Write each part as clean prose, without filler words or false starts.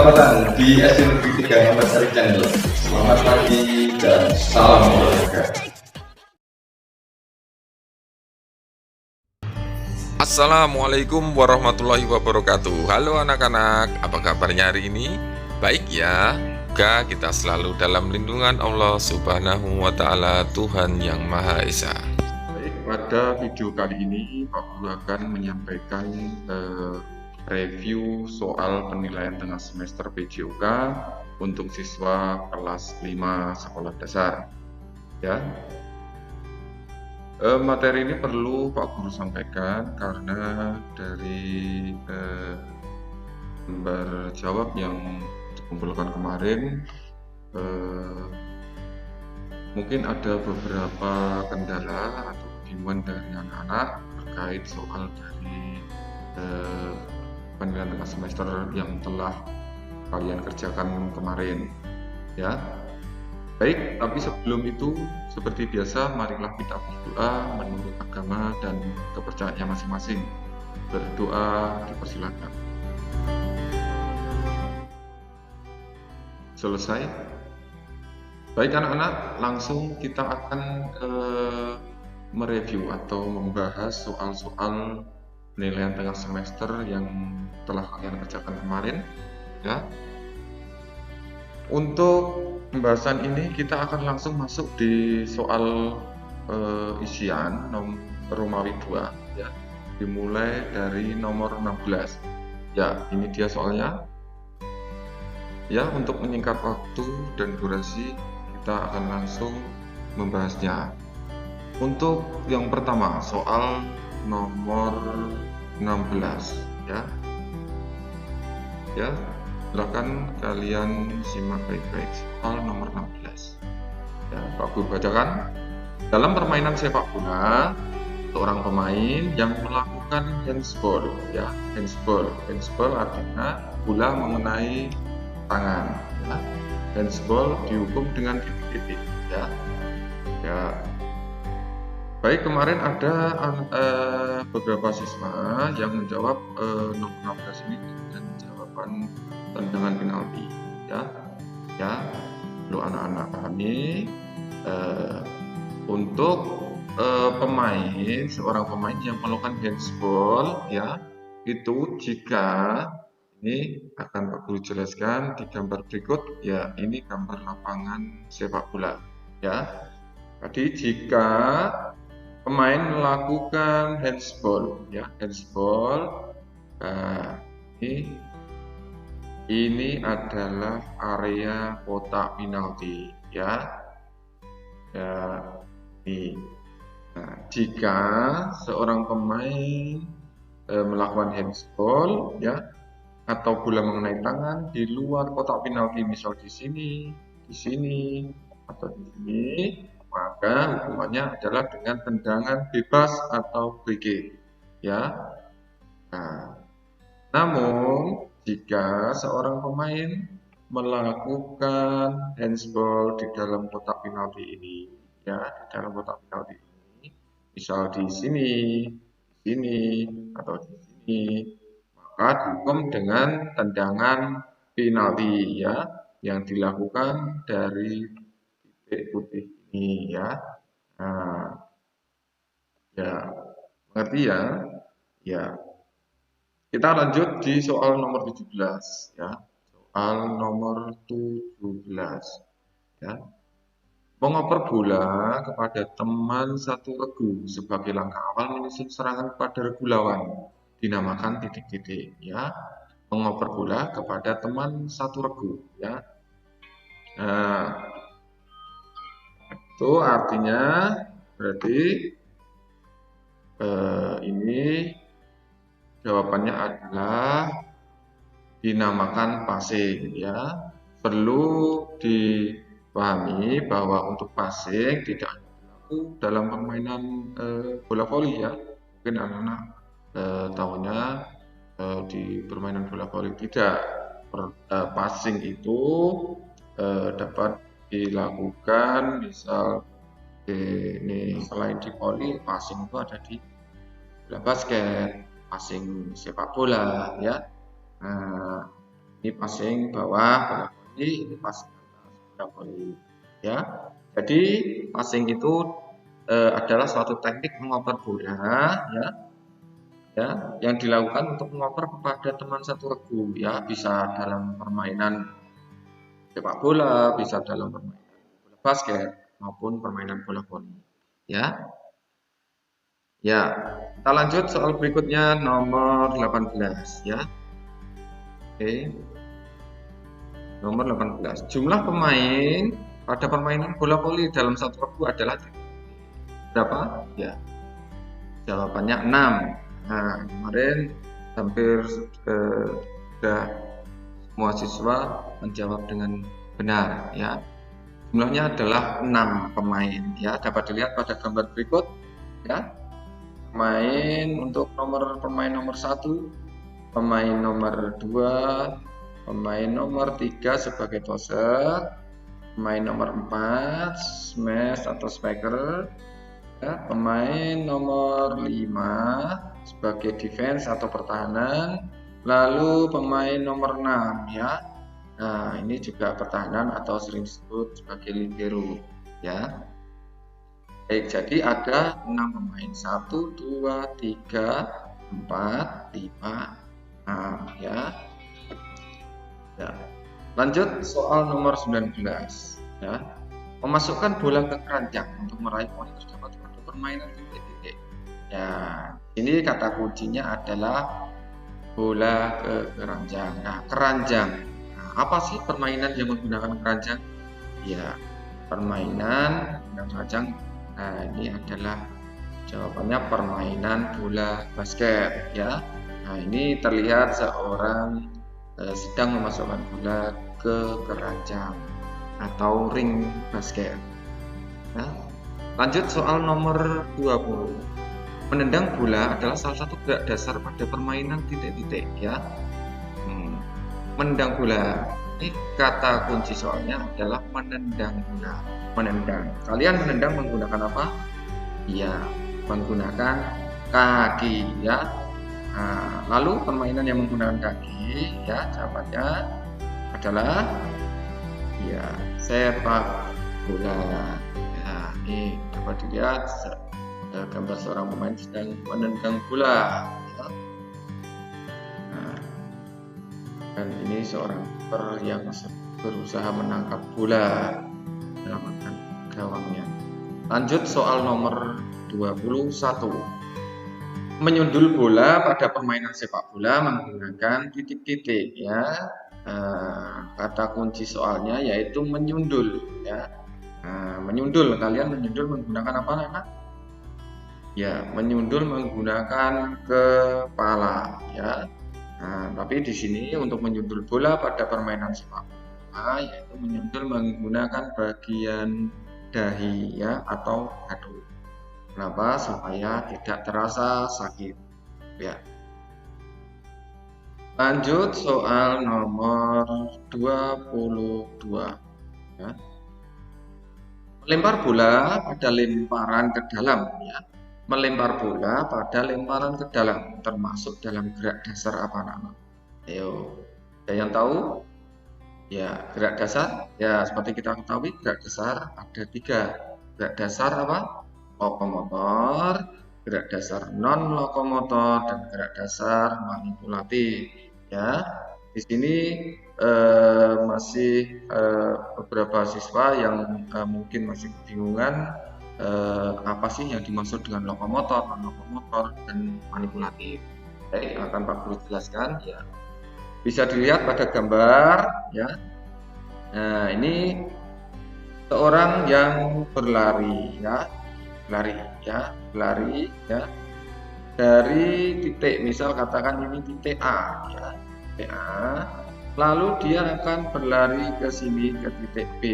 Selamat datang di SDN 3 Muhammad Syarif Channel. Selamat pagi dan salam olahraga. Assalamualaikum warahmatullahi wabarakatuh. Halo anak-anak, apa kabarnya hari ini? Baik ya. Semoga kita selalu dalam lindungan Allah Subhanahu wa Ta'ala, Tuhan yang Maha Esa. Baik, pada video kali ini Pak Guru akan menyampaikan review soal penilaian tengah semester PJOK untuk siswa kelas 5 sekolah dasar. Ya, materi ini perlu Pak Guru sampaikan karena dari gambar jawab yang dikumpulkan kemarin, mungkin ada beberapa kendala atau kebingungan dari anak-anak terkait soal dari penilaian tengah semester yang telah kalian kerjakan kemarin, ya. Baik, tapi sebelum itu seperti biasa marilah kita berdoa menurut agama dan kepercayaannya masing-masing. Berdoa dipersilakan. Selesai. Baik anak-anak, langsung kita akan mereview atau membahas soal-soal penilaian tengah semester yang telah kalian kerjakan kemarin, ya. Untuk pembahasan ini kita akan langsung masuk di soal isian Romawi 2, ya. Dimulai dari nomor 16. Ya, ini dia soalnya. Ya, untuk menyingkat waktu dan durasi kita akan langsung membahasnya. Untuk yang pertama, soal nomor 16, ya. Ya, silakan kalian simak baik-baik soal nomor 16. Ya, Pak Guru bacakan. Dalam permainan sepak bola, seorang pemain yang melakukan handsball, ya, handsball artinya bola mengenai tangan, ya. Handsball dihukum dengan titik-titik, ya. Ya. Baik, kemarin ada beberapa siswa yang menjawab nomor 16 ini dengan jawaban tendangan penalti, ya. Ya, perlu anak-anak pahami untuk seorang pemain yang melakukan handsball, ya, itu jika ini akan Pak Guru jelaskan di gambar berikut, ya. Ini gambar lapangan sepak bola, ya. Jadi jika pemain melakukan handsball, ya, handsball, ini adalah area kotak penalti, ya. Ya, ini. Nah, jika seorang pemain melakukan handsball, ya, atau bola mengenai tangan di luar kotak penalti, misal di sini, atau di sini, maka hukumannya adalah dengan tendangan bebas atau free kick, ya. Nah, namun jika seorang pemain melakukan handsball di dalam kotak penalti ini, ya, di dalam kotak penalti ini, misal di sini, atau di sini, maka dihukum dengan tendangan penalti, ya, yang dilakukan dari titik putih ini, ya. Nah, ya, mengerti ya? Ya. Kita lanjut di soal nomor 17, ya. Soal nomor 17, ya. Mengoper bola kepada teman satu regu sebagai langkah awal menyusun serangan kepada regu lawan dinamakan titik-titik, ya. Mengoper bola kepada teman satu regu, ya. Nah, itu artinya berarti ini jawabannya adalah dinamakan passing, ya. Perlu dipahami bahwa untuk passing tidak hanya berlaku dalam permainan bola voli, ya. Mungkin anak-anak tahunya di permainan bola voli tidak. Passing itu dapat dilakukan misal ini selain di voli, passing itu ada di bola basket, passing sepak bola, ya. Nah, Ini passing bawah bola voli, ini passing atas bola voli. Ya, jadi passing itu adalah suatu teknik mengoper bola, ya, yang dilakukan untuk mengoper kepada teman satu regu, ya, bisa dalam permainan sepak bola, bisa dalam permainan bola basket maupun permainan bola voli. Ya, kita lanjut soal berikutnya nomor 18 ya. Oke. Nomor 18. Jumlah pemain pada permainan bola voli dalam satu regu adalah berapa? Ya. Jawabannya 6. Nah, kemarin hampir sudah semua siswa menjawab dengan benar ya. Jumlahnya adalah 6 pemain ya. Dapat dilihat pada gambar berikut ya. Pemain nomor 1, pemain nomor 2, pemain nomor 3 sebagai toser, pemain nomor 4 smash atau spiker, ya, pemain nomor 5 sebagai defense atau pertahanan, lalu pemain nomor 6 ya. Nah, ini juga pertahanan atau sering disebut sebagai libero ya. Baik, jadi ada 6 pemain. 1, 2, 3, 4, 5, 6 ya. Ya. Lanjut soal nomor 19 ya. Memasukkan bola ke keranjang untuk meraih poin terdapat pada permainan titik-titik. Ya, ini kata kuncinya adalah bola ke keranjang. Nah, keranjang. Nah, apa sih permainan yang menggunakan keranjang? Ya, permainan menggunakan keranjang. Nah, ini adalah jawabannya permainan bola basket ya. Nah, ini terlihat seorang sedang memasukkan bola ke keranjang atau ring basket. Nah, lanjut soal nomor 20. Menendang bola adalah salah satu gerak dasar pada permainan titik-titik ya. Menendang bola. Ini kata kunci soalnya adalah menendang bola. Menendang. Kalian menendang menggunakan apa? Ya, menggunakan kaki ya. Nah, lalu permainan yang menggunakan kaki ya, jawabannya adalah ya sepak bola. Ya, ini dapat dilihat gambar seorang pemain sedang menendang bola. Ya. Nah, dan ini seorang kiper yang berusaha menangkap bola menyelamatkan gawangnya. Lanjut soal nomor 21. Menyundul bola pada permainan sepak bola menggunakan titik-titik ya. Kata kunci soalnya yaitu menyundul ya. Menyundul, kalian menyundul menggunakan apa anak? Ya, menyundul menggunakan kepala ya. Tapi di sini untuk menyundul bola pada permainan sepak bola yaitu menyundul menggunakan bagian dahi ya atau hadu. Kenapa? Supaya tidak terasa sakit ya. Lanjut soal nomor 22 ya. Melempar bola pada lemparan ke dalam ya. Melempar bola pada lemparan ke dalam termasuk dalam gerak dasar apa nama? Ayo, ada yang tahu? Ya, gerak dasar ya seperti kita ketahui gerak dasar ada 3. Gerak dasar apa? Lokomotor, gerak dasar non lokomotor, dan gerak dasar manipulatif ya. Di sini masih beberapa siswa yang mungkin masih kebingungan apa sih yang dimaksud dengan lokomotor, non lokomotor, dan manipulatif. Jadi akan Pak Guru jelaskan ya. Bisa dilihat pada gambar ya. Nah, ini seorang yang berlari ya. Berlari ya dari titik, misal katakan ini titik A ya, titik A, lalu dia akan berlari ke sini ke titik B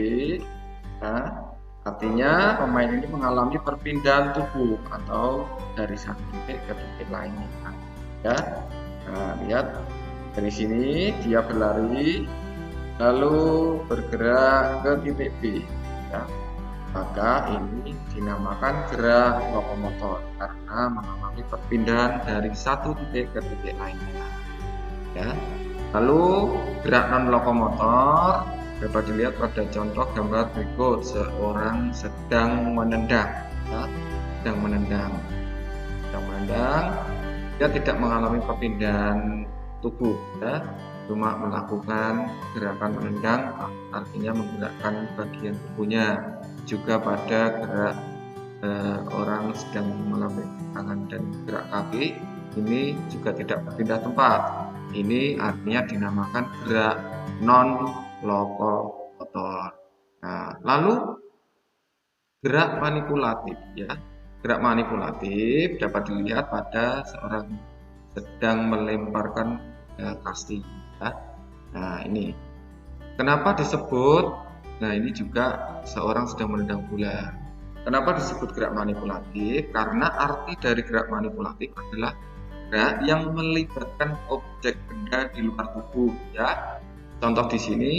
ya. Artinya pemain ini mengalami perpindahan tubuh atau dari satu titik ke titik lainnya ya. Nah, lihat dari sini dia berlari lalu bergerak ke titik B ya. Maka ini dinamakan gerak lokomotor karena mengalami perpindahan dari satu titik ke titik lainnya. Ya. Lalu gerak non lokomotor dapat dilihat pada contoh gambar berikut. Seorang sedang menendang, ya, sedang menendang, dia tidak mengalami perpindahan tubuh, ya, cuma melakukan gerakan menendang, artinya menggerakkan bagian tubuhnya. Juga pada gerak orang sedang melambaikan tangan dan gerak kaki, ini juga tidak berpindah tempat. Ini artinya dinamakan gerak non lokomotor. Nah, lalu gerak manipulatif, ya. Gerak manipulatif dapat dilihat pada seorang sedang melemparkan kasti, ya. Nah, ini kenapa disebut? Nah, ini juga seorang sedang menendang bola. Kenapa disebut gerak manipulatif? Karena arti dari gerak manipulatif adalah gerak yang melibatkan objek benda di luar tubuh, ya. Contoh di sini,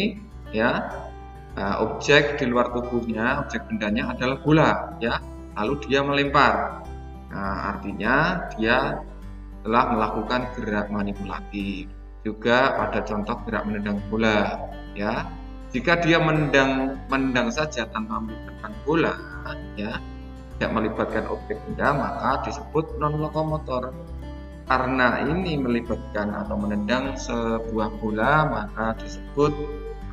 ya. Objek di luar tubuhnya, objek bendanya adalah bola, ya. Lalu dia melempar. Nah, artinya dia telah melakukan gerak manipulatif. Juga pada contoh gerak menendang bola, ya. Jika dia menendang saja tanpa melibatkan bola, ya, tidak melibatkan objek benda, maka disebut non lokomotor. Karena ini melibatkan atau menendang sebuah bola, maka disebut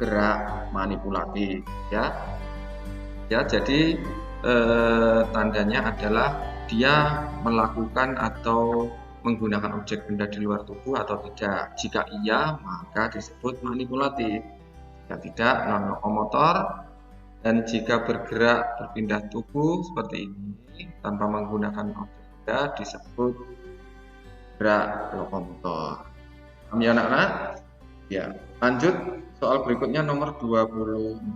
gerak manipulatif, ya. Ya, jadi tandanya adalah dia melakukan atau menggunakan objek benda di luar tubuh atau tidak. Jika iya, maka disebut manipulatif. Jika tidak, non lokomotor. Dan jika bergerak berpindah tubuh seperti ini tanpa menggunakan objek benda disebut gerak lokomotor. Paham ya anak-anak? Ya, lanjut soal berikutnya nomor 24,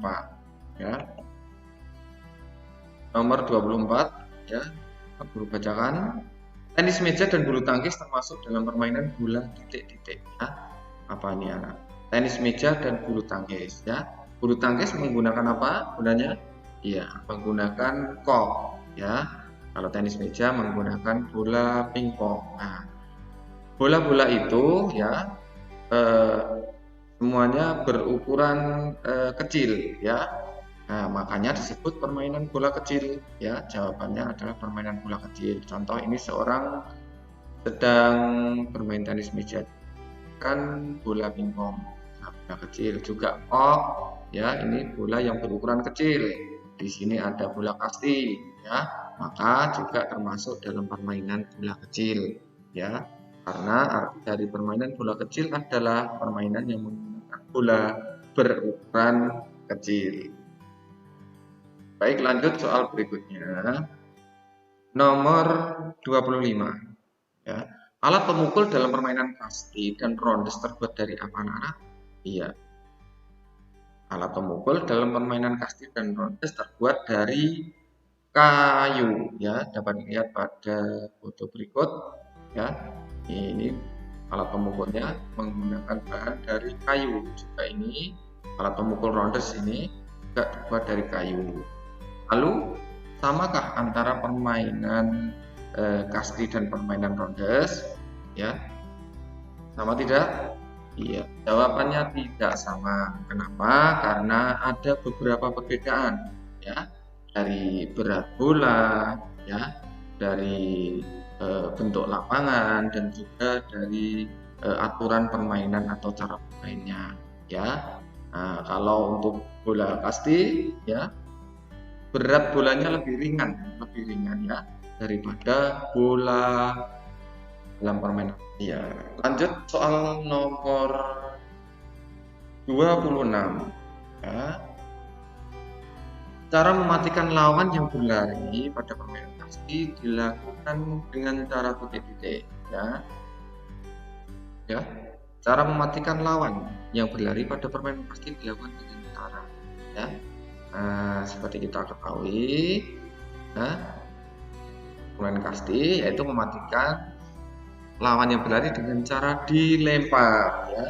ya. Nomor 24, ya. Guru bacakan. Tenis meja dan bulu tangkis termasuk dalam permainan bola titik-titik, ya. Apa ini anak? Tenis meja dan bulu tangkis, ya. Bulu tangkis menggunakan apa gunanya? Iya, menggunakan kok, ya. Kalau tenis meja menggunakan bola pingpong. Nah, bola-bola itu, ya, semuanya berukuran kecil, ya. Nah, makanya disebut permainan bola kecil, ya. Jawabannya adalah permainan bola kecil. Contoh ini seorang sedang bermain tenis meja, kan bola pingpong, bola kecil. Juga ya, ini bola yang berukuran kecil. Di sini ada bola kasti, ya, maka juga termasuk dalam permainan bola kecil, ya. Karena arti dari permainan bola kecil adalah permainan yang menggunakan bola berukuran kecil. Baik, lanjut soal berikutnya. Nomor 25, ya. Alat pemukul dalam permainan kasti dan rondes terbuat dari apa, anak-anak? Iya. Alat pemukul dalam permainan kasti dan rondes terbuat dari kayu, ya. Dapat dilihat pada foto berikut, ya. Ini alat pemukulnya menggunakan bahan dari kayu. Juga ini alat pemukul rondes ini juga terbuat dari kayu. Lalu, samakah antara permainan kasti dan permainan rondes? Ya, sama tidak? Iya, jawabannya tidak sama. Kenapa? Karena ada beberapa perbedaan, ya, dari berat bola, ya, dari bentuk lapangan, dan juga dari aturan permainan atau cara bermainnya, ya. Nah, kalau untuk bola kasti, ya, berat bolanya lebih ringan, ya, daripada bola dalam permainan. Ya, lanjut soal nomor 26, ya. Cara mematikan lawan yang berlari pada permainan kasti dilakukan dengan cara titik-titik, ya. Ya, cara mematikan lawan yang berlari pada permainan kasti dilakukan dengan cara, ya. Nah, seperti kita ketahui, nah, permainan kasti yaitu mematikan lawan yang berlari dengan cara dilempar, ya,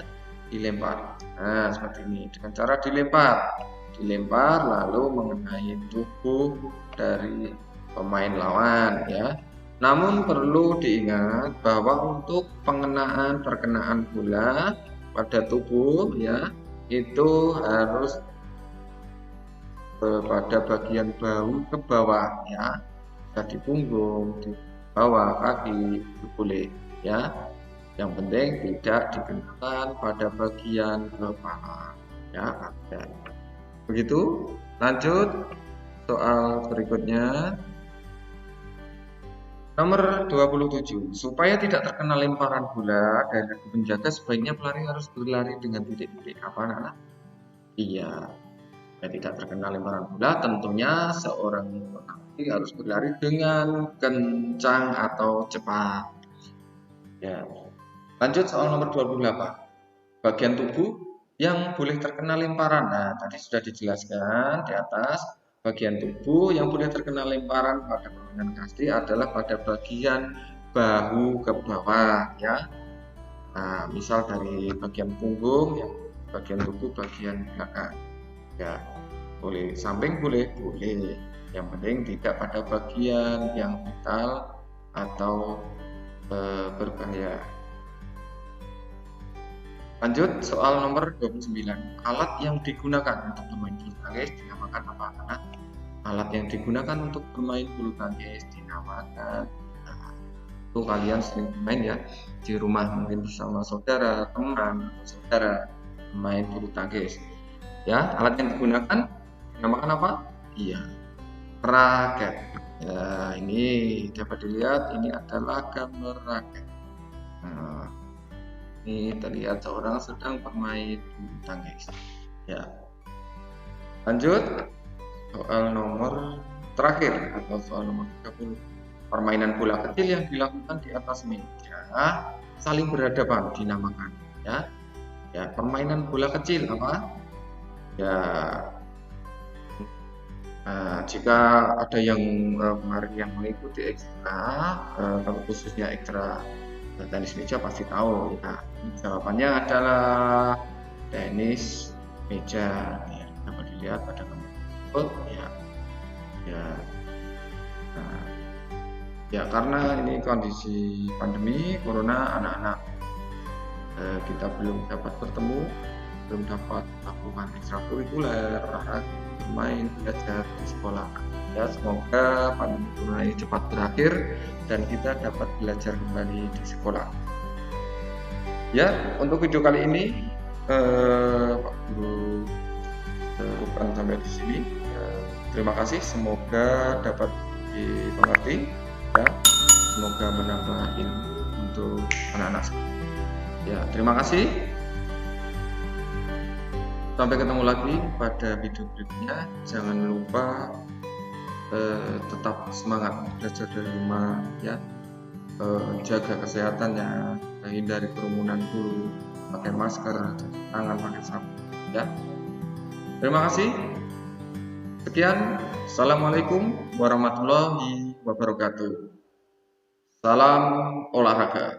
dilempar. Nah, seperti ini, dengan cara dilempar lalu mengenai tubuh dari pemain lawan, ya. Namun perlu diingat bahwa untuk perkenaan bola pada tubuh ya itu harus pada bagian bahu ke bawah ya, bisa di punggung, di bawah kaki itu boleh ya. Yang penting tidak dikenakan pada bagian kepala ya. Begitu. Lanjut soal berikutnya. Nomor 27. Supaya tidak terkena lemparan bola dari penjaga, sebaiknya pelari harus berlari dengan titik-titik apa, anak-anak? Iya, supaya tidak terkena lemparan bola, tentunya seorang pelari harus berlari dengan kencang atau cepat. Ya. Lanjut soal nomor 28. Bagian tubuh yang boleh terkena lemparan. Nah, tadi sudah dijelaskan di atas. Bagian tubuh yang boleh terkena lemparan pada permainan kasti adalah pada bagian bahu ke bawah ya. Nah, misal dari bagian punggung ya, bagian tubuh bagian belakang. Ya, boleh samping boleh. Yang penting tidak pada bagian yang vital atau berbahaya. Lanjut soal nomor 29. Alat yang digunakan untuk bermain bulu tangkis dinamakan apa? Alat yang digunakan untuk bermain bulu tangkis dinamakan, itu kalian sering bermain ya di rumah, mungkin bersama saudara, teman, atau saudara bermain bulu tangkis. Ya, alat yang digunakan dinamakan apa? Iya, raket. Ya, ini dapat dilihat, ini adalah gambar raket. Nah, ini terlihat seorang sedang bermain bulu tangkis. Ya. Lanjut soal nomor terakhir atau soal nomor 30. Permainan bola kecil yang dilakukan di atas meja saling berhadapan dinamakan ya. Ya, permainan bola kecil apa? Ya. Jika ada yang kemarin yang mengikuti ekstra, kalau khususnya ekstra tenis meja pasti tahu ya. Jawabannya adalah tenis meja ya, dapat dilihat pada gambar tersebut ya. Nah, ya karena ini kondisi pandemi corona, anak-anak kita belum dapat bertemu, belum dapat melakukan ekstrakurikuler, bermain, belajar di sekolah. Ya, semoga pandemi corona ini cepat berakhir dan kita dapat belajar kembali di sekolah. Ya, untuk video kali ini Pak Guru cukupkan sampai di sini. Terima kasih, semoga dapat dimengerti ya. Semoga menambah ilmu untuk anak-anak. Ya, terima kasih. Sampai ketemu lagi pada video berikutnya. Jangan lupa tetap semangat belajar dari rumah ya. Jaga kesehatannya, hindari kerumunan dulu, pakai masker, tangan pakai sabun ya. Terima kasih. Sekian, assalamualaikum warahmatullahi wabarakatuh. Salam olahraga.